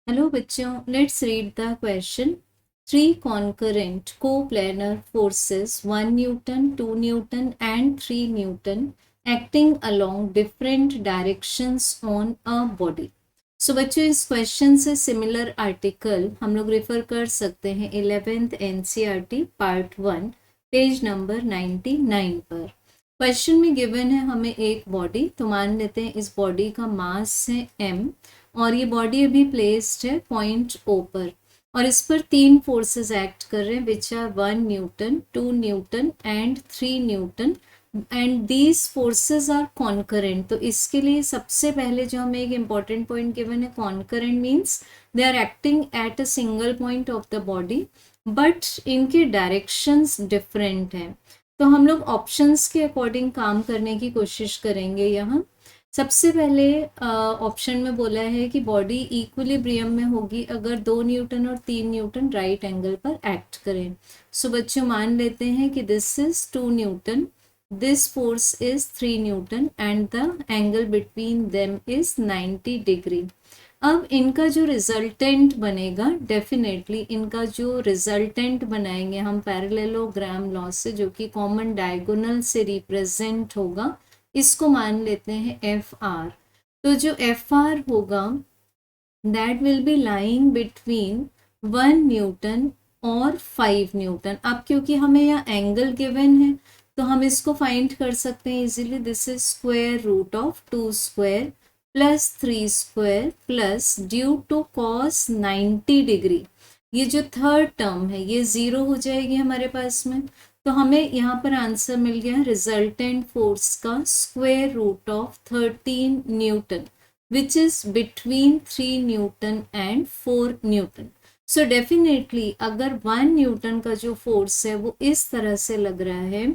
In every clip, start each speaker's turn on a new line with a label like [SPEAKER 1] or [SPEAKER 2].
[SPEAKER 1] Hello बच्चों, let's read the question. Three concurrent co-planar forces 1 Newton, 2 Newton and 3 Newton acting along different directions on a body। सो बच्चों, इस question से similar article हम लोग refer कर सकते हैं 11th NCERT part 1 page number 99 पर। क्वेश्चन में गिवन है हमें एक बॉडी, तो मान लेते हैं इस बॉडी का मास है m और ये बॉडी अभी प्लेस्ड है पॉइंट O पर और इस पर तीन फोर्सेस एक्ट कर रहे हैं which are 1 newton, 2 newton and 3 newton and these forces are concurrent. तो इसके लिए सबसे पहले जो हमें एक इम्पॉर्टेंट पॉइंट गिवन है, concurrent means they are acting at a single point of the body but इनके डायरेक्शंस डिफरेंट हैं। तो हम लोग ऑप्शंस के अकॉर्डिंग काम करने की कोशिश करेंगे। यहाँ सबसे पहले ऑप्शन में बोला है कि बॉडी इक्विलिब्रियम में होगी अगर 2 न्यूटन और 3 न्यूटन राइट एंगल पर एक्ट करें। सो बच्चों मान लेते हैं कि this is 2 Newton, this force is 3 newton and the angle between them is 90 degree. अब इनका जो रिजल्टेंट बनेगा, डेफिनेटली इनका जो रिजल्टेंट बनाएंगे हम पैरेललोग्राम लॉ से, जो कि कॉमन डायगोनल से रिप्रेजेंट होगा, इसको मान लेते हैं एफ आर। तो जो एफ आर होगा that will be lying between 1 Newton और 5 न्यूटन। अब क्योंकि हमें यहाँ एंगल गिवन है तो हम इसको फाइंड कर सकते हैं easily. This is square root of 2 square plus 3 square plus due to cos 90 degree. ये जो थर्ड टर्म है ये जीरो हो जाएगी हमारे पास में, तो हमें यहाँ पर आंसर मिल गया रिजल्टेंट फोर्स का square root of 13 newton which is between 3 newton and 4 newton. So definitely अगर 1 न्यूटन का जो फोर्स है वो इस तरह से लग रहा है,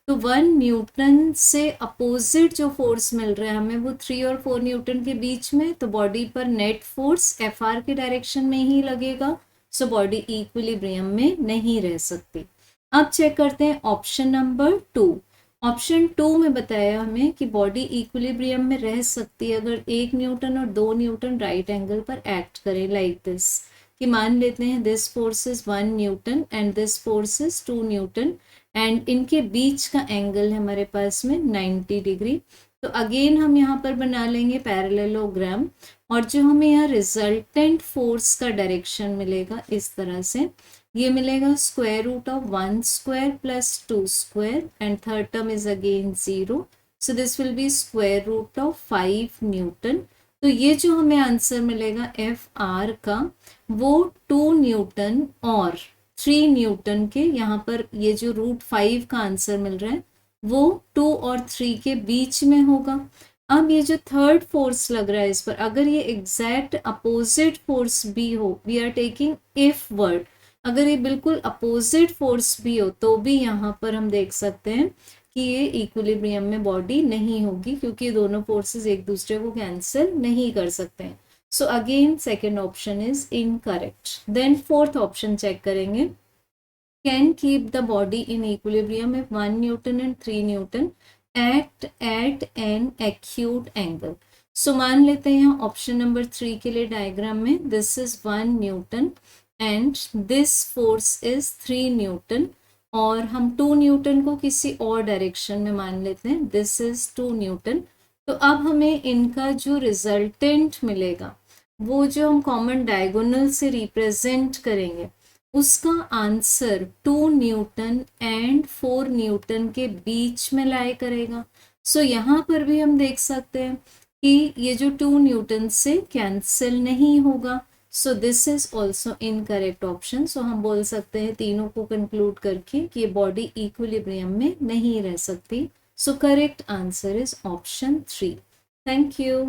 [SPEAKER 1] तो 1 न्यूटन से अपोजिट जो फोर्स मिल रहा है हमें वो 3 और 4 न्यूटन के बीच में, तो बॉडी पर नेट फोर्स एफ आर के डायरेक्शन में ही लगेगा। सो बॉडी इक्विलिब्रियम में नहीं रह सकती। अब चेक करते हैं ऑप्शन नंबर 2। ऑप्शन 2 में बताया हमें कि बॉडी इक्विलिब्रियम में रह सकती है अगर 1 न्यूटन और 2 न्यूटन राइट एंगल पर एक्ट करें, लाइक दिस कि मान लेते हैं this force is 1 newton and this force is 2 newton and इनके बीच का एंगल है हमारे पास में 90 डिग्री। तो अगेन हम यहाँ पर बना लेंगे पैरेललोग्राम और जो हमें यहाँ रिजल्टेंट फोर्स का डायरेक्शन मिलेगा इस तरह से, ये मिलेगा square root of 1 square plus 2 square and third term is again 0, so this will be square root of 5 newton. तो ये जो हमें आंसर मिलेगा एफ आर का वो 2 न्यूटन और 3 न्यूटन के, यहाँ पर ये जो रूट 5 का आंसर मिल रहा है वो 2 और 3 के बीच में होगा। अब ये जो थर्ड फोर्स लग रहा है इस पर, अगर ये एग्जैक्ट अपोजिट फोर्स भी हो, we are taking if word, अगर ये बिल्कुल अपोजिट फोर्स भी हो तो भी यहाँ पर हम देख सकते हैं कि ये इक्विलिब्रियम में बॉडी नहीं होगी क्योंकि दोनों फोर्सेस एक दूसरे को कैंसिल नहीं कर सकते हैं। So again second option is incorrect. Then fourth option check करेंगे, can keep the body in equilibrium if 1 newton and 3 newton act at an acute angle. So मान लेते हैं यहाँ ऑप्शन नंबर 3 के लिए डायग्राम में this is 1 newton and this force is 3 Newton और हम 2 न्यूटन को किसी और डायरेक्शन में मान लेते हैं, दिस इज 2 न्यूटन। तो अब हमें इनका जो रिजल्टेंट मिलेगा वो जो हम कॉमन डायगोनल से रिप्रेजेंट करेंगे उसका आंसर 2 न्यूटन एंड 4 न्यूटन के बीच में लाई करेगा। सो यहाँ पर भी हम देख सकते हैं कि ये जो 2 न्यूटन से कैंसिल नहीं होगा, so this is also incorrect option. So हम बोल सकते हैं तीनों को कंक्लूड करके कि ये बॉडी इक्विलिब्रियम में नहीं रह सकती। So correct answer is option 3। Thank you.